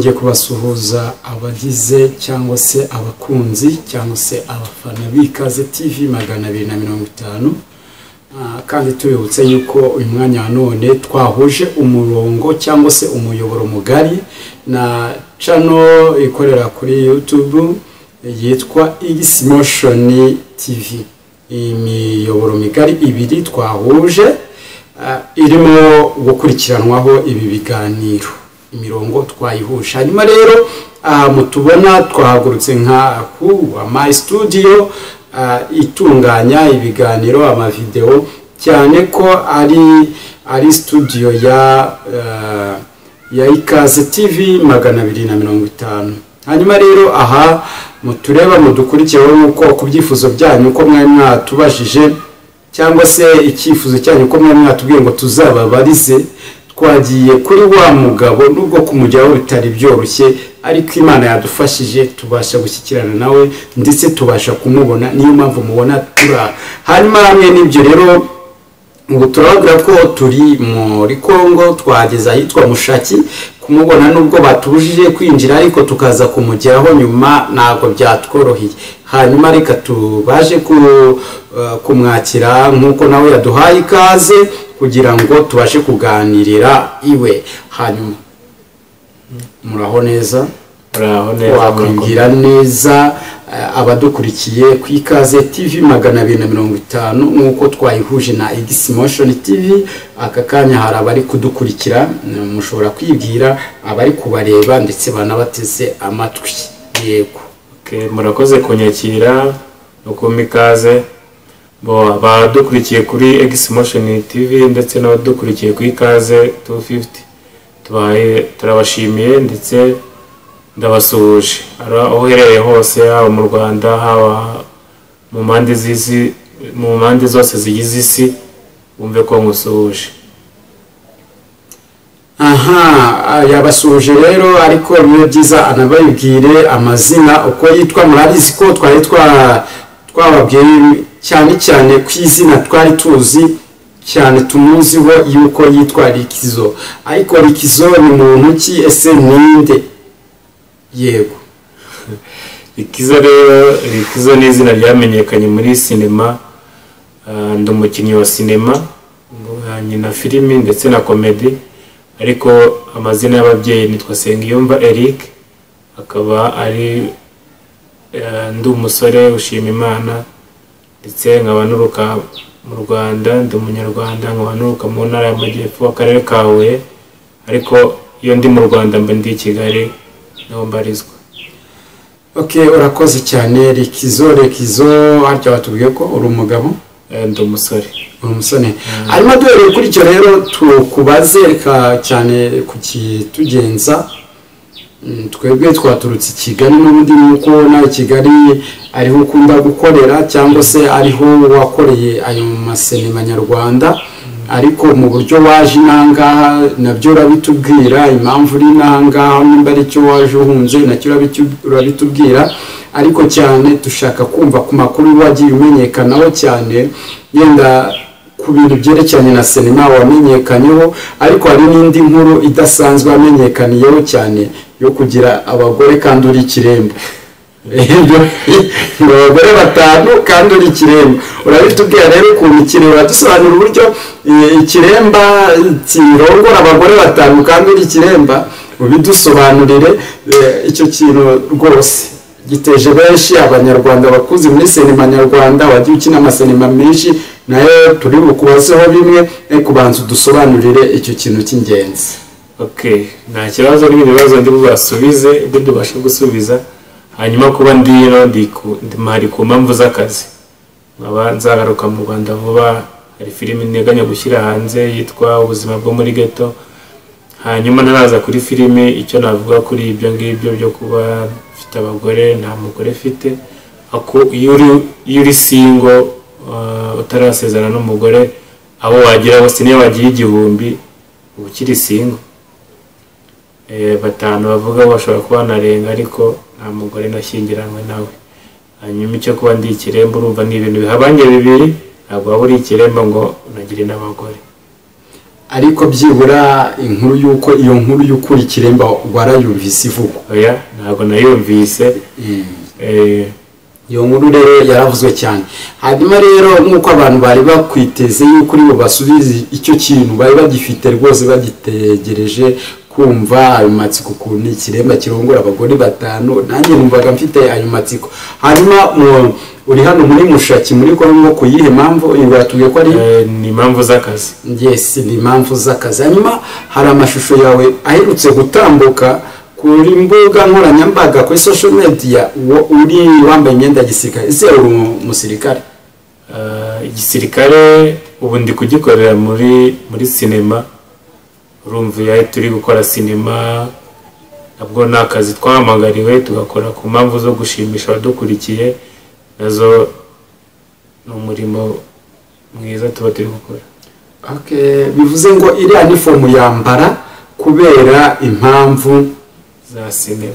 nongeye kubasuhuza abagize cyangwa se abakunzi cyangwa se abafana b'Ikaze TV 250 kandi tubibutse yuko uyu mwanya none twahuje umurongo cyangwa se umuyoboro mugari na channel ikorera kuri YouTube yitwa Xmotion TV. Imiyoboro migari ibiri twahuje irimo gukurikiranwaho ibi biganiro, imirongo twayihusha. Hanyuma rero mutubona twahagurutse nka ku my studio itunganya ibiganiro amavideo, cyane ko ari studio ya Ikaze TV 250. Hanyuma rero aha mutureba mudukurikiyeho nuko kubyifuzo byanyu ko mwe mwatubajije cyangwa se icyifuzo cyanyu ko mwe mwatubwiye ngo tuzababarize, twagiye kuri wa mugabo nubwo kumujyaho bitari byoroshye, ariko Imana yadufashije tubasha gushyikirana nawe ndetse tubasha kumubona, niyo mpamvu mubona tura. Hanyuma hamwe n'ibyo rero ngo turababwira ko turi muri Congo, twageze ahitwa Mushaki kumubona nubwo batubujije kwinjira, ariko tukaza kumugeraho nyuma ntabwo byatworoheye. Hanyuma reka tubaje kumwakira nkuko nawe yaduhaye ikaze kugira ngo tubashe kuganirira iwe. Hanyuma muraho neza? Muraho neza. Wakwibwira neza abadukurikiye ku Ikaze TV 250 nkuko twayihuje na Xmotion TV. Aka kanya hari abari kudukurikira, mushobora kwibwira abari kubareba ndetse banabateze amatwi. Yego. Okay, murakoze kunyakira no kumikaze. Bo abadukurikiye kuri Xmotion TV ndetse n'abadukurikiye ku Ikaze 250 turabashimiye ndetse ndabasuhuje aho uherereye hose, haba mu Rwanda, haba mu mpande zose zigize isi, bumve ko ngusuhuje. Aha, yabasuhuje rero, ariko niyo byiza anabayibwire amazina uko yitwa. Murabizi ko twari twababwiye cyane ku izina twari tuzi cyane tumuziho yuko yitwa Rickzo, ariko Rickzo ni muntu ki? Ese ninde? Yego. Rickzo ni izina ryamenyekanye muri sinema. Ndi umukinnyi wa sinema, nyina filimi ndetse na komedi, ariko amazina y'ababyeyi nitwa Sengiyumva Eric, akaba ari ndi umusore ushima Imana ndetse nkaba nuruka mu Rwanda. Ndi umunyarwanda, nkaba nuruka mu ntara y'Amajyepfo akarere ka Huye, ariko iyo ndi mu Rwanda mba ndi i Kigali niho mbarizwa. Okay, urakoze cyane Rickzo. Harya watubwiye ko uri umugabo? Ndi umusore. Umusore. Hanyuma duhereye kuri icyo rero tukubaze cyane kukitugenza. Twebwe twaturutse i Kigali n'ubundi nuko nawe Kigali ariho ukunda gukorera cyangwa se ariho wakoreye ayo masinema nyarwanda, ariko mu buryo waje nangaha nabyo urabitubwira impamvu uri nangaha, nimba ari cyo waje uhunze nacyo urabitubwira. Ariko cyane dushaka kumva ku makuru wagiye umenyekanaho cyane, yenda ku bintu byerekeranye na sinema wamenyekanyeho, ariko hari n'indi nkuru idasanzwe wamenyekaniyeho cyane yo kugira abagore kandi uri ikiremba. Abagore 5 kandi uri ikiremba. Urabitubwira rero ukuntu ikiremba, dusobanura uburyo ikiremba kirongora abagore 5 kandi uri ikiremba, ubidusobanurire. Icyo kintu rwose giteje benshi abanyarwanda bakuze muri sinema nyarwanda, wagiye ukina amasinema menshi, nayo turi bukubazeho bimwe, kubanza udusobanurire icyo kintu cy'ingenzi. Okay, nta kibazo, n'ibibazo ndi bubasubize ibyo dubasha gusubiza. Hanyuma kuba ndi mari ku mpamvu z'akazi, nkaba nzagaruka mu Rwanda vuba. Hari filimi nteganya gushyira hanze yitwa Ubuzima bwo muri Ghetto. Hanyuma naraza kuri filimi, icyo navuga kuri ibyo ngibyo byo kuba mfite abagore nta mugore mfite, ako iyo uri single utarasezerana n'umugore, abo wagira bose niyo wagiye 1000 ukiri single. 5 bavuga bashobora kuba narenga, ariko nta mugore nashyingiranywe nawe. Hanyuma icyo kuba ndi ikiremba, urumva ni ibintu bihabanye bibiri, ntabwo waba uri ikiremba ngo unagire n'abagore. ariko byibura inkuru yuko iyo nkuru y'ukuri kiremba warayumvise ivuga oya ntabwo nayumvise iyo nkuru rero yaravuzwe cyane hanyuma rero nk'uko abantu bari bakwiteze yuko uri bubasubize icyo kintu bari bagifite rwose bagitegereje kumva ayo matsiko ukuntu ikiremba kirongora abagore 5 nanjye numvaga mfite ayo matsiko hanyuma uri hano muri Mushaki muri Kongo kuyihe mpamvu batubwiye ko ari ni impamvu z'akazi yes ni impamvu z'akazi hanyuma hari amashusho yawe aherutse gutambuka kuri mbuga nkoranyambaga kuri social media uri wambaye imyenda ya gisirikare ese uri umusirikare igisirikare ubu ndi kugikorera muri sinema urumva turi gukora sinema nabwo ni akazi twahamagariwe tugakora ku mpamvu zo gushimisha abadukurikiye nazo ni umurimo mwiza tuba turi gukora bivuze ngo iriya nifomu yambara kubera impamvu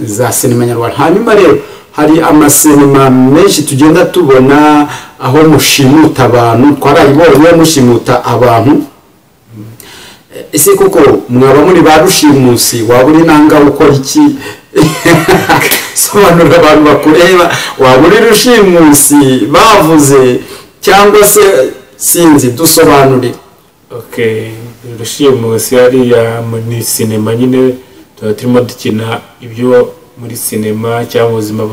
za sinema nyarwanda hanyuma rero hari amasinema menshi tugenda tubona aho mushimuta abantu twarayibonye mushimuta abantu ese koko mwaba muri ba rushimusi waba uri nanga ukora iki sobanura abantu bakureba waba uri rushimusi bavuze cyangwa se sinzi dusobanure rushimusi hariya muri sinema nyine tuba turimo dukina ibyo muri sinema cyangwa ubuzima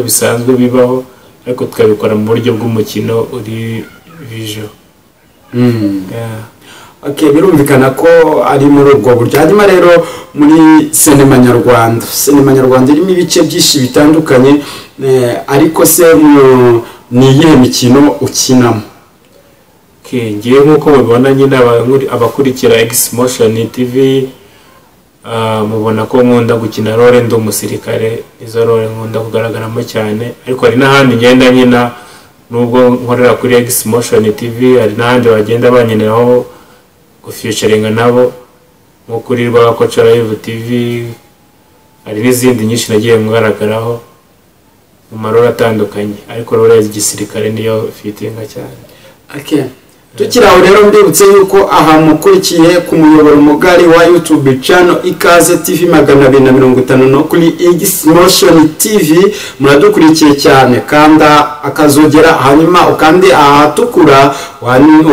bisanzwe bibaho ariko tukabikora mu buryo bw'umukino uri visual birumvikana ko ari muri ubwo buryo hanyuma rero muri sinema nyarwanda irimo ibice byinshi bitandukanye ariko se ni iyihe mikino ukinamo ngiye nk'uko mubibona nyine abakurikira Xmotion TV mubona ko nkunda gukina role ndi umusirikare izo role nkunda kugaragaramo cyane ariko hari n'ahandi ngenda nyina nubwo nkorera kuri Xmotion TV hari n'ahandi bagenda banyeneraho gufeaturinga nabo nko kuri Rwagakoco Live TV hari n'izindi nyinshi nagiye ngaragaraho mu marore atandukanye ariko role y'igisirikare niyo fitinga cyane tukiraho rero mbibutse yuko aha mukurikiye ku muyoboro mugari wa YouTube channel Ikaze TV 250 no kuri Xmotion TV muradukurikiye cyane kanda akazogera hanyuma ukande ahatukura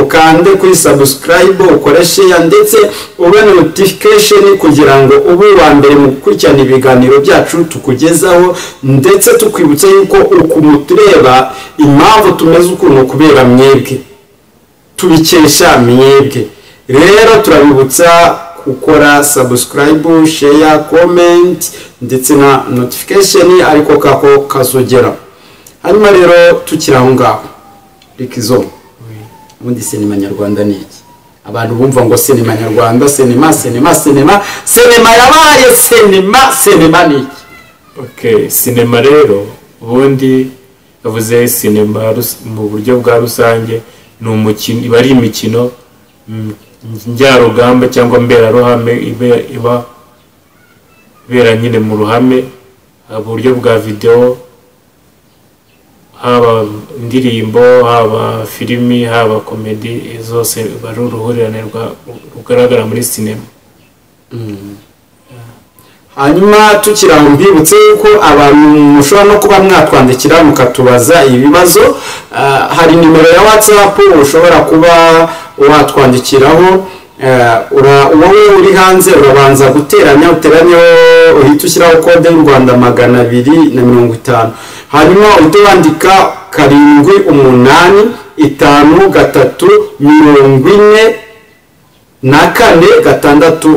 ukande kuri subscribe ukoreshe ndetse ube notification kugira ngo ube wa mbere mu gukurikirana ibiganiro byacu tukugezaho ndetse tukwibutse yuko ukumutureba impamvu tumeze ukuntu kubera mwebwe tubikesha mwebwe rero turabibutsa gukora subscribe share comment ndetse na notification ariko kako kazogera hanyuma rero tukiraho ngaho Rickzo ubundi sinema nyarwanda ni iki abantu bumva ngo sinema nyarwanda sinema yabaye sinema ni iki sinema rero ubundi yavuze sinema mu buryo bwa rusange ni umukino iba ari imikino njyarugamba cyangwa mberaruhame iba bera nyine mu ruhame uburyo bwa video haba indirimbo haba filimi haba komedi zose bari uruhurirane rugaragara muri sinema hanyuma tukiraho mbibutse yuko abantu mushobora no kuba mwatwandikira mukatubaza ibibazo hari nimero ya WhatsApp ushobora kuba watwandikiraho wowe uri hanze urabanza guteranya uhita ushyiraho kode y'u Rwanda 250 hanyuma uhita wandika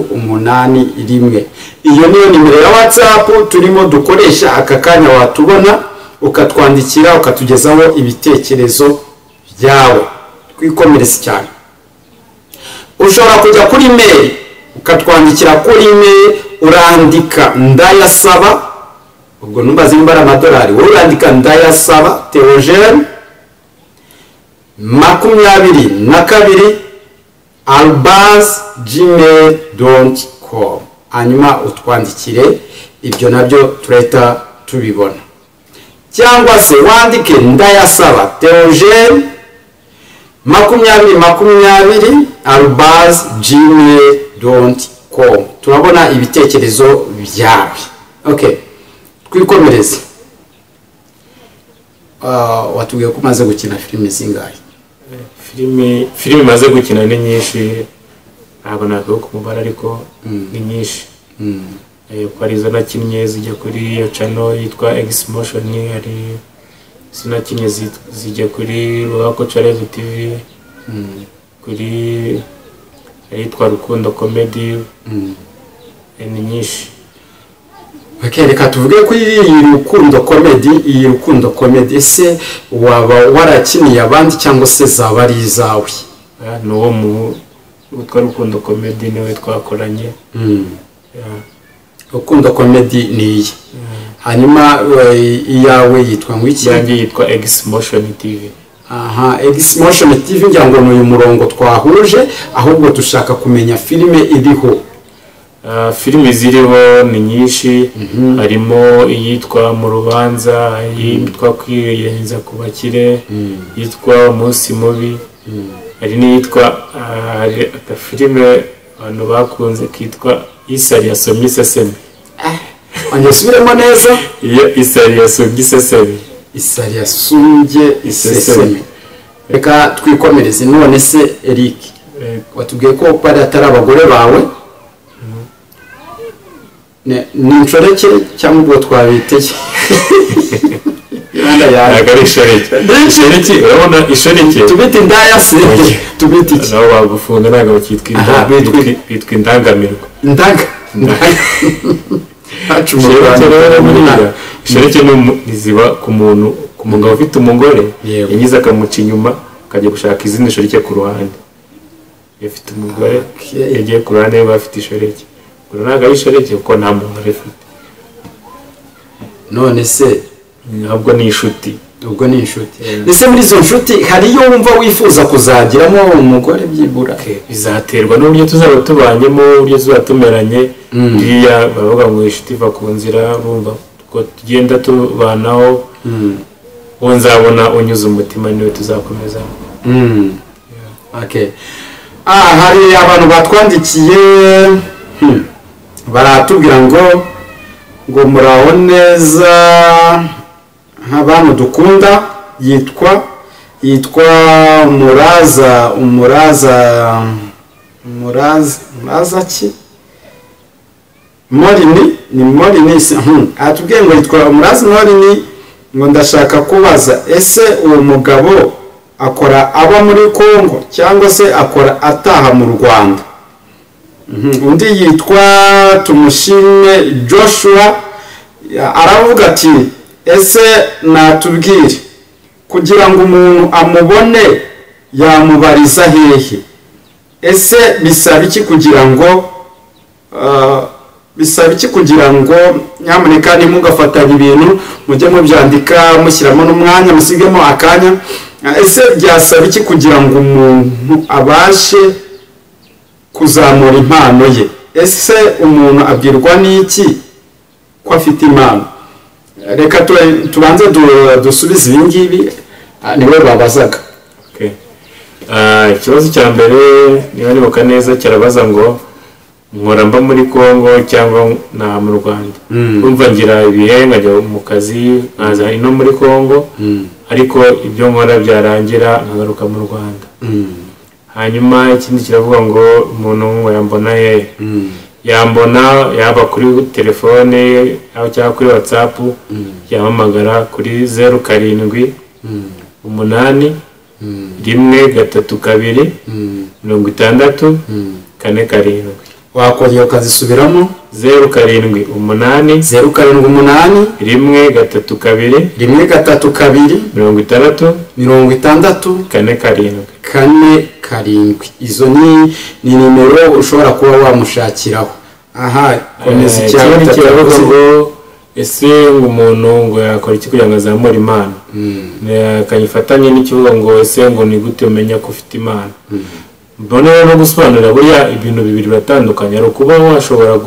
785434681 iyo niyo nimero ya WhatsApp turimo dukoresha aka kanya watubona ukatwandikira ukatugezaho ibitekerezo byawe twikomereza cyane ushobora kujya kuri mail ukatwandikira kuri mail urandika ndayasaba ubwo numbaze imbara amadolari urandika ndayasaba Theogene 22@gmail.com hanyuma utwandikire ibyo nabyo turahita tubibona cyangwa se wandike ndayasaba Theogene 2020 @gmail.com. turabona ibitekerezo byawe. Okay, twikomereze. Watubwiye ko umaze gukina filime zingahe? filime maze gukina ni nyinshi, ntabwo ntabwo kumubara ariko ni nyinshi. Ko ari izo nakinnye zijya kuri iyo channel yitwa Xmotion, hari sinakinnye zijya kuri Byavugwagako TV, kuri yitwa Rukundo Comedy, ni nyinshi. Okay, reka tuvuge ko iyi Rukundo Comedy ese waba warakiniye abandi cyangwa se zaba ari izawe? Nuwo mu utwa Rukundo Comedy niwe twakoranye. Rukundo Comedy ni iyi. Hanyuma iyawe yitwa ngwiki? Yanjye yitwa Xmotion TV. Xmotion TV ngira ngo ni uyu murongo twahuje, ahubwo dushaka kumenya filime iriho. Filime ziriho ni nyinshi, harimo iyitwa Mu Rubanza, yitwa Kwiyenza ku bakire, yitwa Umunsi Mubi, hari n'iyitwa filime abantu bakunze kitwa Isari yasomye iseseme. Angesubiremo neza? Iyo Isari yasomye iseseme. Isari yasumbye iseseme. Reka twikomereze. None se Eric, watubwiye ko pari atari abagore bawe? Ni inshoreke cyangwa ubwo twabiteye? Ntabwo ishoreke, urabona ishoreke tubita indaya se, tubita iki? nabo bagufunga ntabwo bakitwa indaya, bitwa indangamirwa. Ishoreke ziba ku muntu, ku mugabo ufite umugore yagize akamuca inyuma akajya gushaka izindi shoreke ku ruhande. Yafite umugore yagiye ku ruhande bafite ishoreke, ntabwo ari ishoreke kuko nta muntu arifite. None se ntabwo ni inshuti. Ubwo ni inshuti. Ese muri izo nshuti hari iyo wumva wifuza kuzagiramo umugore byibura? Bizaterwa n'uburyo tuzaba tubanyemo, uburyo tuzaba tumeranye. Biriya bavuga ngo inshuti iva ku nzira, bumva ko tugenda tubanaho, uwo nzabona unyuze umutima niwe tuzakomeza. Okay. Hari abantu batwandikiye baratubwira ngo muraho neza nk'abantu dukunda, yitwa umuraza ki? Morini atubwiye ngo yitwa umuraza Morini, ngo ndashaka kubaza ese uwo mugabo akora aba muri Congo cyangwa se akora ataha mu Rwanda? Undi yitwa Tumushime Joshua aravuga ati ese natubwire kugira ngo umuntu amubone yamubariza hehe? Ese bisaba iki kugira ngo nyamuneka ntimugafatanye ibintu mujye mubyandika mushyiramo n'umwanya musigemo akanya? Ese byasaba iki kugira ngo umuntu abashe kuzamura impano ye? Ese umuntu abwirwa n'iki ko afite impano? Reka tubanze dusubize ibi ngibi, niwe babazaga. Ikibazo cya mbere niba nibuka neza cyarabaza ngo nkora mba muri Congo cyangwa na mu Rwanda. Urumva ngira ibihe nkajya mu kazi nkaza ino muri Congo, ariko ibyo nkora byarangira nkagaruka mu Rwanda. Hanyuma ikindi kiravuga ngo umuntu ngo yambona ye, yambona yaba kuri telefone cyangwa kuri WhatsApp, yamamagara kuri 07 8 1 3 2 6 wakongera ukazisubiramo? 07 8 1 3 2 6 4 izo ni nimero ushobora kuba wamushakiraho. Komeza ikibazo ngo ese umuntu ngo yakora iki kugira ngo azamure imana? Akayifatanye n'ikivuga ngo ese ngo ni gute umenya ko ufite imana? Mbona no gusobanura buriya ibintu bibiri batandukanye, ari kuba washobora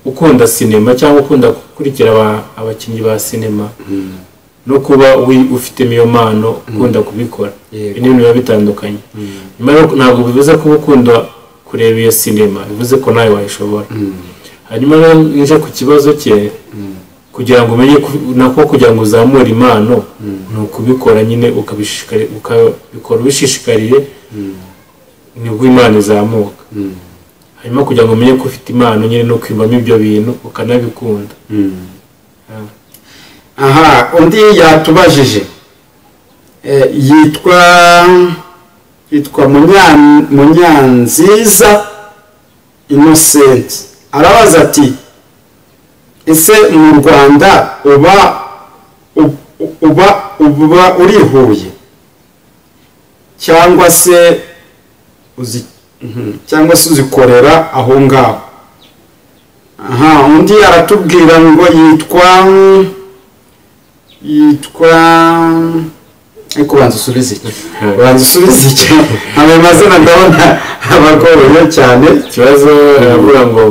gukunda sinema cyangwa ukunda gukurikira abakinnyi ba sinema no kuba ufite iyo mpano ukunda kubikora ibintu biba bitandukanye ntabwo bivuze ko ukunda kureba iyo sinema bivuze ko nawe wayishobora hanyuma nje ku kibazo cye kugira ngo umenye nako kugira ngo uzamure impano ni ukubikora nyine ukabikora ubishishikariye nibwo impano izamuka hanyuma kugira ngo umenye ko ufite impano nyine no kwibamo ibyo bintu ukanabikunda aha undi yatubajije yitwa Munyanziza Innocent arabaza ati ese mu Rwanda uba urihuye cyangwa se uzikorera aho ngaho aha undi aratubwira ngo yitwa ariko banza usubize iki amazina ndabona abagoye cyane ikibazo aravuga ngo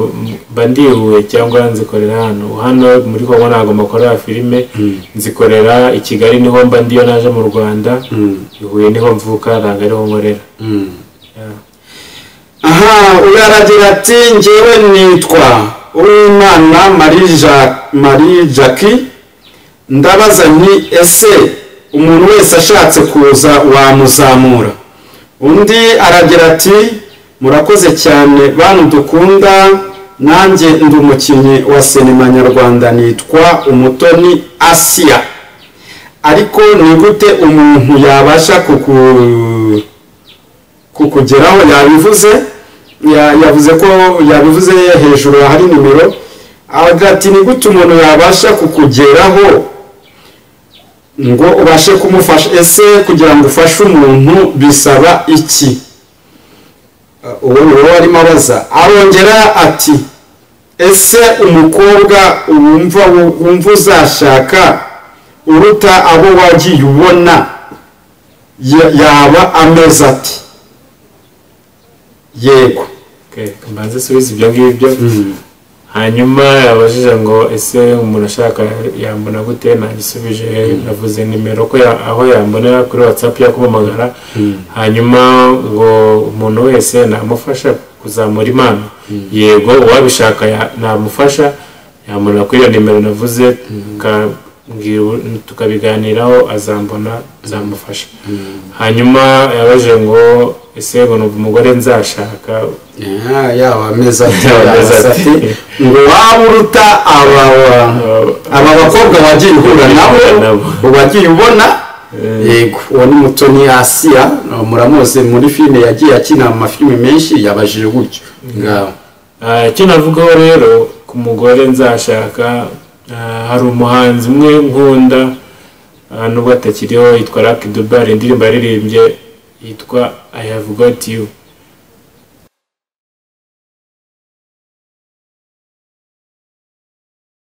bandihuye cyangwa nzikorera hano muri Kongo ntabwo makorera filime nzikorera i Kigali niho mba ndiyo naje mu Rwanda ihuye niho mvuka ntabwo ariho nkorera aha uyaragira ati njyewe nitwa Uwimana Marie Jackie ndabaza nti ese umuntu wese ashatse kuza wamuzamura undi aragira ati murakoze cyane bantu dukunda nanjye ndi umukinnyi wa sinema nyarwanda nitwa Umutoni Asia ariko ni gute umuntu yabasha kukugeraho yabivuze hejuru hari nimero ati ni gute umuntu yabasha kukugeraho ngo ubashe kumufasha ese kugira ngo ufashe umuntu bisaba iki uwo ni wowe arimo abaza arongera ati ese umukobwa wumva uzashaka uruta abo wagiye ubona yaba ameze ati yego mbanze subiza ibyo ngibyo hanyuma yabajije ngo ese umuntu ashaka yambona gute nagisubije navuze nimero ko aho yambonera kuri WhatsApp yakumamagara hanyuma ngo umuntu wese namufasha kuzamura impano yego uwabishaka namufasha yambona kuri iyo nimero navuze tukabiganiraho azambona zamufasha hanyuma yabajije ngo ese ngo umugore nzashaka yaba ameze ati ngo waba uruta aba bakobwa wagiye uhura nabo wagiye ubona yego uwo ni Umutoni Asia muramuzi muri filime yagiye akina mu mafilime menshi yabajije gutyo ngaho icyo navugaho rero ku mugore nzashaka hari umuhanzi umwe nkunda nubwo atakiriho yitwa Rickzo indirimbo yaririmbye yitwa I have got you